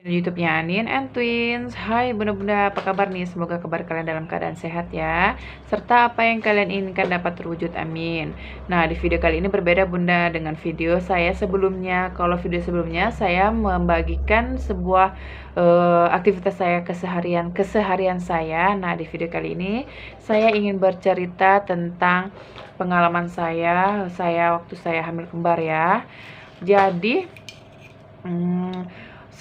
YouTube-nya Anin and Twins. Hai bunda-bunda, apa kabar nih? Semoga kabar kalian dalam keadaan sehat ya, serta apa yang kalian inginkan dapat terwujud, amin. Nah, di video kali ini berbeda bunda dengan video saya sebelumnya. Kalau video sebelumnya saya membagikan sebuah aktivitas saya keseharian saya. Nah, di video kali ini saya ingin bercerita tentang pengalaman saya waktu saya hamil kembar ya. Jadi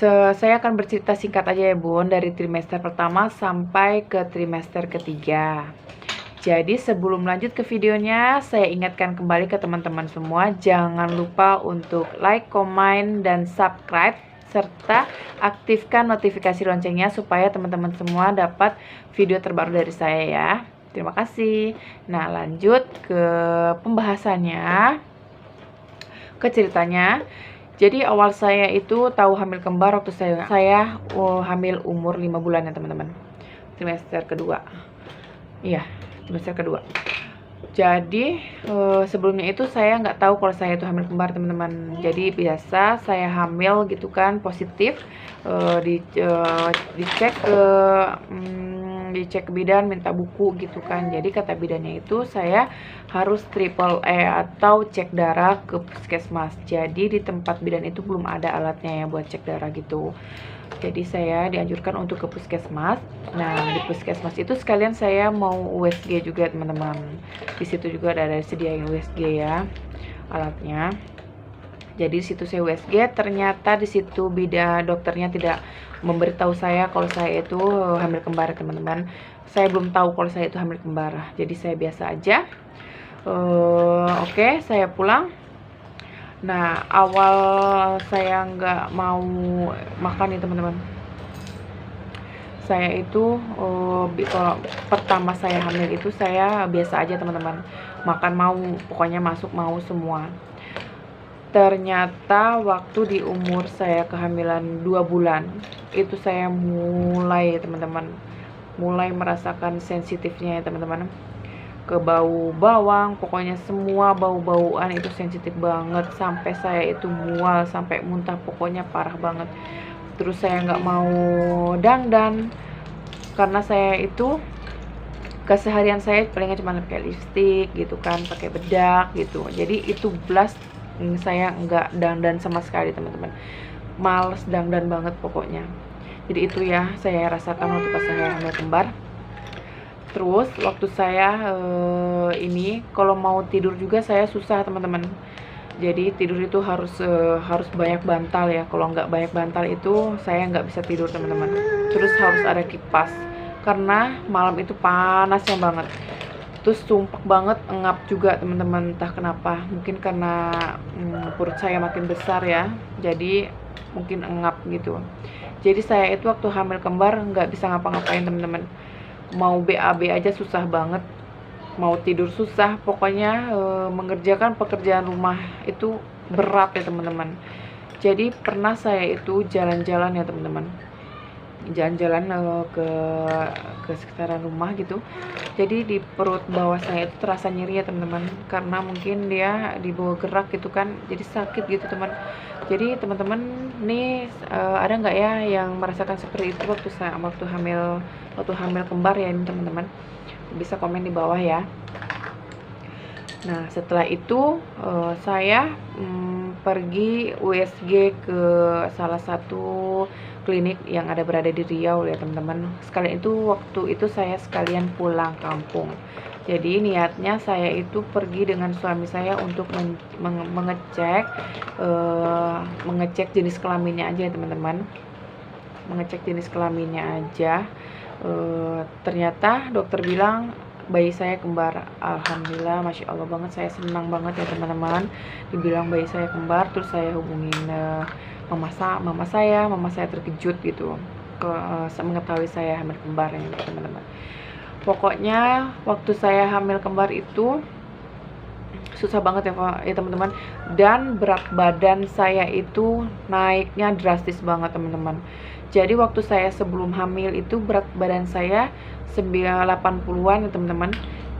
saya akan bercerita singkat aja ya bun, dari trimester pertama sampai ke trimester ketiga. Jadi sebelum lanjut ke videonya, saya ingatkan kembali ke teman-teman semua, jangan lupa untuk like, comment, dan subscribe, serta aktifkan notifikasi loncengnya supaya teman-teman semua dapat video terbaru dari saya ya. Terima kasih. Nah, lanjut ke pembahasannya, ke ceritanya. Jadi awal saya itu tahu hamil kembar waktu saya hamil umur 5 bulan ya teman-teman. Trimester kedua. Iya, trimester kedua. Jadi sebelumnya itu saya nggak tahu kalau saya itu hamil kembar teman-teman. Jadi biasa saya hamil gitu kan, positif, dicek ke bidan, minta buku gitu kan. Jadi kata bidannya itu saya harus triple E atau cek darah ke puskesmas. Jadi di tempat bidan itu belum ada alatnya ya buat cek darah gitu. Jadi saya dianjurkan untuk ke puskesmas. Nah, di puskesmas itu sekalian saya mau USG juga teman-teman. Di situ juga ada disediain USG ya alatnya. Jadi di situ saya USG, ternyata di situ dokternya tidak memberitahu saya kalau saya itu hamil kembar teman-teman. Saya belum tahu kalau saya itu hamil kembar. Jadi saya biasa aja. Oke, saya pulang. Nah, awal saya nggak mau makan nih teman-teman. Saya itu kalau pertama saya hamil itu saya biasa aja teman-teman. Makan mau, pokoknya masuk mau semua. Ternyata waktu di umur saya kehamilan 2 bulan itu saya mulai teman-teman, mulai merasakan sensitifnya ya teman-teman, ke bau bawang, pokoknya semua bau-bauan itu sensitif banget, sampai saya itu mual, sampai muntah, pokoknya parah banget. Terus saya nggak mau dandan karena saya itu keseharian saya palingnya cuma pakai lipstik gitu kan, pakai bedak gitu. Jadi itu blush saya nggak dandan sama sekali teman-teman, males dandan banget pokoknya. Jadi itu ya saya rasakan waktu pas saya hamil kembar. Terus waktu saya ini kalau mau tidur juga saya susah teman-teman. Jadi tidur itu harus banyak bantal ya. Kalau nggak banyak bantal itu saya nggak bisa tidur teman-teman. Terus harus ada kipas karena malam itu panasnya banget. Terus sumpek banget, engap juga teman-teman, entah kenapa. Mungkin karena perut saya makin besar ya, jadi mungkin engap gitu. Jadi saya itu waktu hamil kembar nggak bisa ngapa-ngapain teman-teman. Mau BAB aja susah banget, mau tidur susah, pokoknya mengerjakan pekerjaan rumah itu berat ya teman-teman. Jadi pernah saya itu jalan-jalan ya teman-teman, jalan-jalan ke sekitaran rumah gitu. Jadi di perut bawah saya itu terasa nyeri ya teman-teman, karena mungkin dia dibawa gerak gitu kan, jadi sakit gitu teman. Jadi teman-teman nih ada nggak ya yang merasakan seperti itu waktu hamil kembar ya ini teman-teman, bisa komen di bawah ya. Nah setelah itu saya pergi USG ke salah satu klinik yang berada di Riau ya teman-teman. Sekalian itu waktu itu saya sekalian pulang kampung. Jadi niatnya saya itu pergi dengan suami saya untuk mengecek jenis kelaminnya aja ya teman-teman. Mengecek jenis kelaminnya aja. Ternyata dokter bilang bayi saya kembar. Alhamdulillah, masya Allah banget, saya senang banget ya teman-teman dibilang bayi saya kembar. Terus saya hubungin mama saya terkejut gitu mengetahui saya hamil kembar ya teman-teman. Pokoknya waktu saya hamil kembar itu susah banget ya teman-teman, dan berat badan saya itu naiknya drastis banget teman-teman. Jadi waktu saya sebelum hamil itu berat badan saya 80-an ya teman-teman.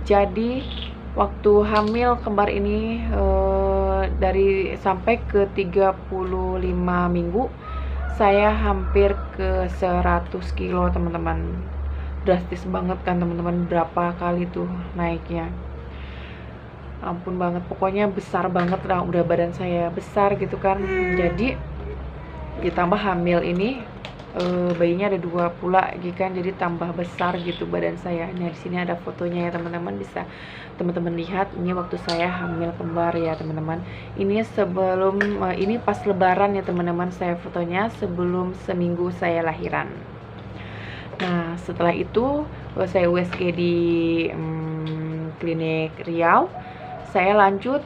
Jadi waktu hamil kembar ini dari sampai ke 35 minggu saya hampir ke 100 kilo teman-teman. Drastis banget kan teman-teman, berapa kali tuh naiknya. Ampun banget, pokoknya besar banget lah, udah badan saya besar gitu kan. Jadi ditambah hamil ini, bayinya ada 2 pula gitu kan, jadi tambah besar gitu badan saya. Nah di sini ada fotonya ya teman-teman, bisa teman-teman lihat. Ini waktu saya hamil kembar ya teman-teman. Ini sebelum ini pas lebaran ya teman-teman, saya fotonya sebelum seminggu saya lahiran. Nah setelah itu saya USG di klinik Riau. Saya lanjut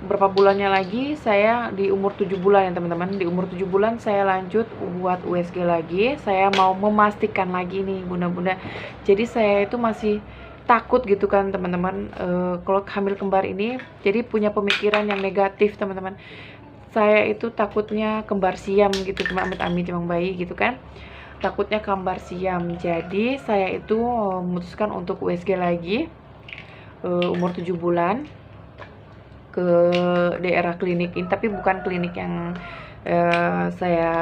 berapa bulannya lagi, saya di umur 7 bulan ya teman-teman. Di umur 7 bulan saya lanjut buat USG lagi. Saya mau memastikan lagi nih bunda-bunda. Jadi saya itu masih takut gitu kan teman-teman, kalau hamil kembar ini. Jadi punya pemikiran yang negatif teman-teman. Saya itu takutnya kembar siam gitu, cuma amit-amit cuma bayi gitu kan. Takutnya kembar siam. Jadi saya itu memutuskan untuk USG lagi umur 7 bulan ke daerah klinik ini, tapi bukan klinik yang saya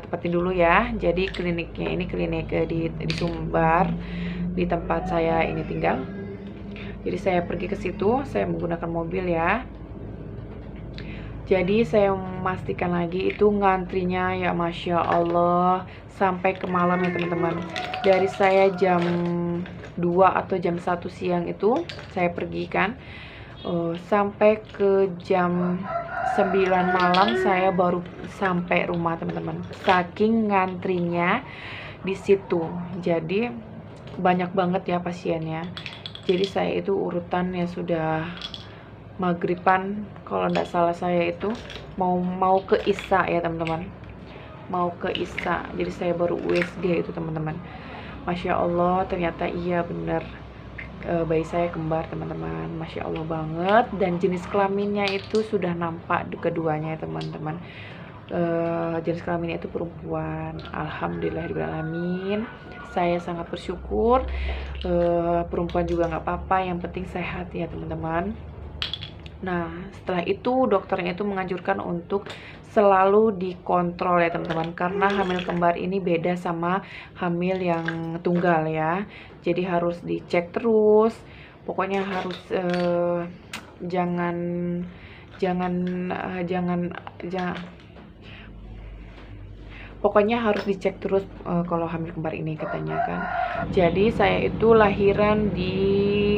tempatin dulu ya. Jadi kliniknya ini klinik di Sumbar, di tempat saya ini tinggal. Jadi saya pergi ke situ, saya menggunakan mobil ya. Jadi saya memastikan lagi itu ngantrinya ya Masya Allah sampai ke malam ya teman-teman. Dari saya jam 2 atau jam 1 siang itu saya pergi kan, sampai ke jam 9 malam saya baru sampai rumah teman-teman, saking ngantrinya di situ. Jadi banyak banget ya pasiennya. Jadi saya itu urutannya sudah maghriban kalau tidak salah, saya itu mau ke Isya ya teman-teman, mau ke Isya. Jadi saya baru USG itu teman-teman. Masya Allah, ternyata iya bener, bayi saya kembar teman-teman. Masya Allah banget. Dan jenis kelaminnya itu sudah nampak keduanya ya teman-teman. Jenis kelaminnya itu perempuan. Alhamdulillahirrahmanirrahim, saya sangat bersyukur. Perempuan juga nggak apa-apa, yang penting sehat ya teman-teman. Nah setelah itu dokternya itu menganjurkan untuk selalu dikontrol ya teman-teman, karena hamil kembar ini beda sama hamil yang tunggal ya. Jadi harus dicek terus, pokoknya harus jangan pokoknya harus dicek terus kalau hamil kembar ini katanya kan. Jadi saya itu lahiran di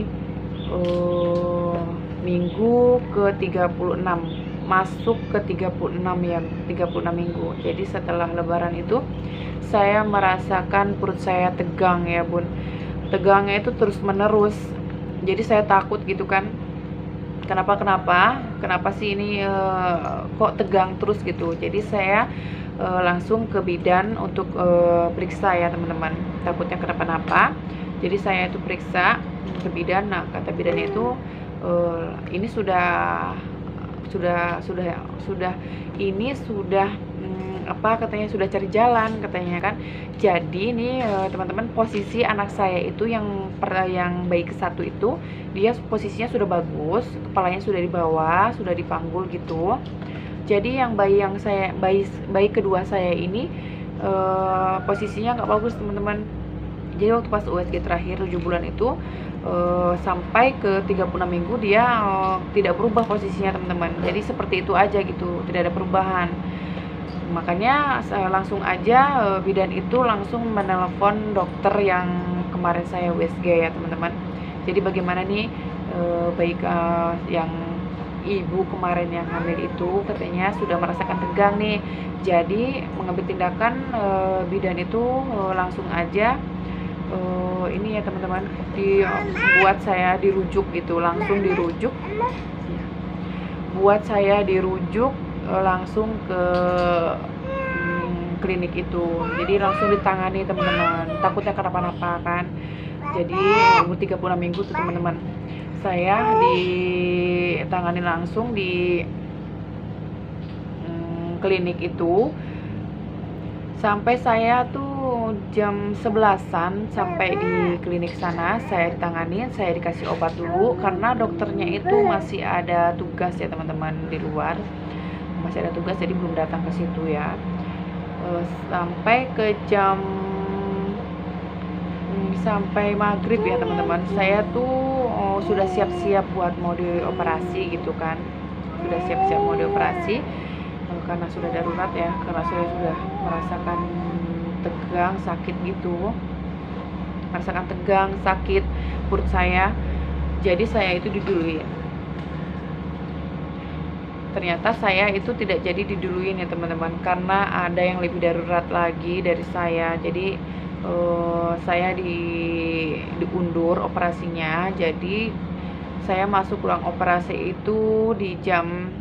minggu ke 36, masuk ke 36 ya, 36 minggu. Jadi setelah lebaran itu saya merasakan perut saya tegang ya bun, tegangnya itu terus menerus. Jadi saya takut gitu kan, kenapa sih ini kok tegang terus gitu. Jadi saya langsung ke bidan untuk periksa ya teman-teman, takutnya kenapa-napa. Jadi saya itu periksa ke bidan. Nah kata bidannya itu ini sudah ini sudah apa katanya, sudah cari jalan katanya kan. Jadi ini teman-teman, posisi anak saya itu yang bayi ke-1 itu dia posisinya sudah bagus, kepalanya sudah di bawah, sudah dipanggul gitu. Jadi yang bayi kedua saya ini posisinya nggak bagus teman-teman. Jadi waktu pas USG terakhir 7 bulan itu sampai ke 36 minggu dia tidak berubah posisinya teman-teman. Jadi seperti itu aja gitu, tidak ada perubahan. Makanya langsung aja bidan itu langsung menelepon dokter yang kemarin saya USG ya teman-teman. Jadi bagaimana nih bayi yang ibu kemarin yang hamil itu katanya sudah merasakan tegang nih. Jadi mengambil tindakan, bidan itu langsung aja ini ya teman-teman, dibuat saya dirujuk gitu, langsung dirujuk, buat saya dirujuk langsung ke klinik itu. Jadi langsung ditangani teman-teman, takutnya kenapa-napa kan. Jadi umur 36 minggu tuh teman-teman, saya ditangani langsung di klinik itu. Sampai saya tuh jam 11-an sampai di klinik sana, saya ditangani, saya dikasih obat dulu karena dokternya itu masih ada tugas ya teman-teman di luar, masih ada tugas, jadi belum datang ke situ ya. sampai ke jam sampai maghrib ya teman-teman. Saya tuh sudah siap-siap buat mau dioperasi gitu kan, sudah siap-siap mau dioperasi karena sudah darurat ya, karena saya sudah merasakan tegang sakit gitu, merasakan tegang sakit perut saya. Jadi saya itu diduluin. Ternyata saya itu tidak jadi diduluin ya teman-teman, karena ada yang lebih darurat lagi dari saya. Jadi saya diundur operasinya. Jadi saya masuk ruang operasi itu di jam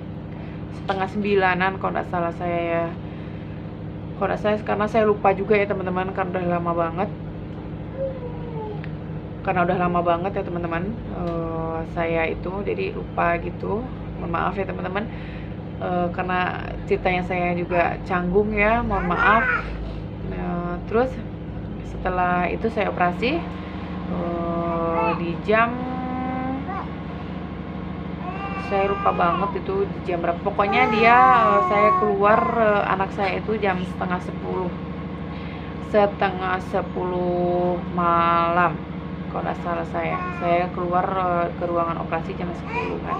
setengah 9-an kalau nggak salah saya ya. Kalau nggak salah, karena saya lupa juga ya teman-teman, karena udah lama banget ya teman-teman. Saya itu jadi lupa gitu, mohon maaf ya teman-teman. Karena ceritanya saya juga canggung ya, mohon maaf. Terus setelah itu saya operasi di jam, saya lupa banget itu di jam berapa. Pokoknya dia saya keluar, anak saya itu jam setengah 10 malam kalau nggak salah. Saya keluar ke ruangan operasi jam 10 kan,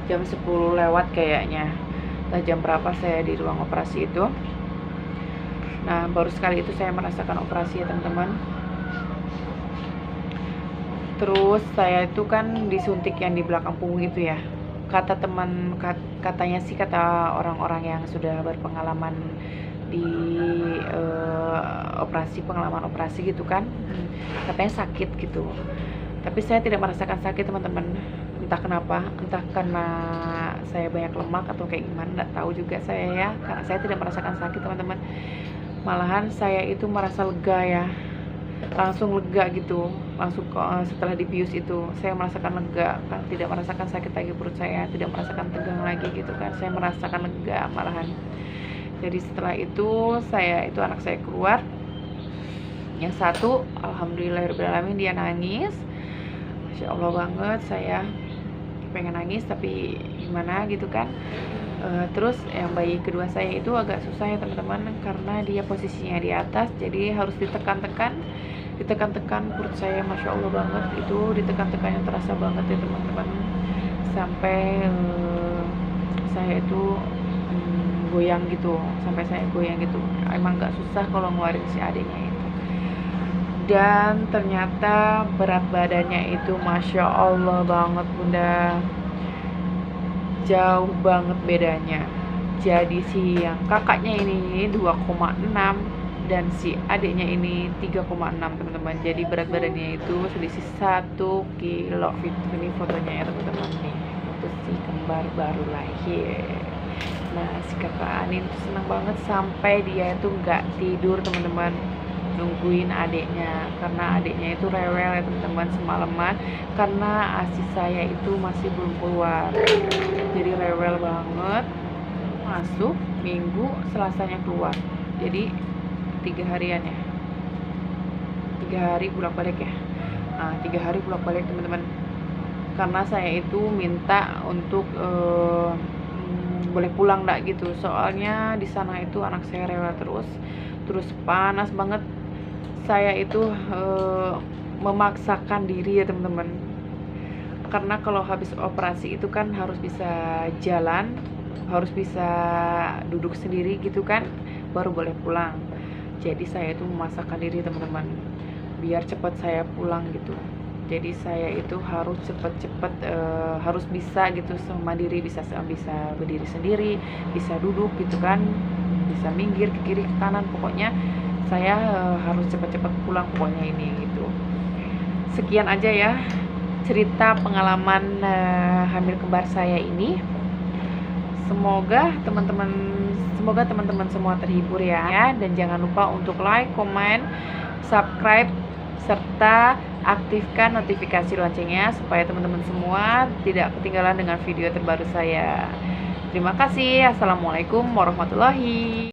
jam 10 lewat kayaknya. Nah, jam berapa saya di ruang operasi itu. Nah, baru sekali itu saya merasakan operasi ya teman-teman. Terus saya itu kan disuntik yang di belakang punggung itu ya. Katanya sih, kata orang-orang yang sudah berpengalaman di pengalaman operasi gitu kan, katanya sakit gitu. Tapi saya tidak merasakan sakit teman-teman. Entah kenapa, entah karena saya banyak lemak atau kayak gimana, nggak tahu juga saya ya. Karena saya tidak merasakan sakit teman-teman. Malahan saya itu merasa lega ya, langsung lega gitu. Langsung setelah dibius itu saya merasakan lega kan, tidak merasakan sakit lagi perut saya, tidak merasakan tegang lagi gitu kan. Saya merasakan lega malahan. Jadi setelah itu anak saya keluar. Yang satu, alhamdulillahirobbilalamin, dia nangis. Masya Allah banget, saya pengen nangis tapi gimana gitu kan. Terus yang bayi kedua saya itu agak susah ya teman-teman, karena dia posisinya di atas, jadi harus ditekan-tekan perut saya. Masya Allah banget, itu ditekan-tekan yang terasa banget ya teman-teman, sampai saya itu goyang gitu, emang gak susah kalau ngeluarin si adiknya itu. Dan ternyata berat badannya itu Masya Allah banget bunda, jauh banget bedanya. Jadi si yang kakaknya ini 2,6 dan si adiknya ini 3,6 teman-teman. Jadi berat badannya itu selisih 1 kilo. Ini fotonya ya teman-teman nih, itu si kembar baru lahir. Nah, si kakak Anin tuh senang banget sampai dia itu nggak tidur teman-teman, nungguin adiknya, karena adiknya itu rewel ya teman-teman semalaman, karena ASI saya itu masih belum keluar. Jadi rewel banget, masuk Minggu, Selasanya keluar. Jadi 3 harian ya, 3 hari bolak-balik ya. Nah, 3 hari bolak-balik teman-teman, karena saya itu minta untuk boleh pulang enggak gitu, soalnya di sana itu anak saya rewel terus panas banget. Saya itu memaksakan diri ya teman-teman, karena kalau habis operasi itu kan harus bisa jalan, harus bisa duduk sendiri gitu kan, baru boleh pulang. Jadi saya itu memaksakan diri teman-teman, biar cepat saya pulang gitu. Jadi saya itu harus cepet-cepet harus bisa gitu mandiri, bisa berdiri sendiri, bisa duduk gitu kan, bisa minggir ke kiri ke kanan. Pokoknya saya harus cepet-cepet pulang pokoknya ini gitu. Sekian aja ya cerita pengalaman hamil kembar saya ini. Semoga teman-teman semua terhibur ya. Dan jangan lupa untuk like, comment, subscribe, serta aktifkan notifikasi loncengnya supaya teman-teman semua tidak ketinggalan dengan video terbaru saya. Terima kasih. Assalamualaikum warahmatullahi wabarakatuh.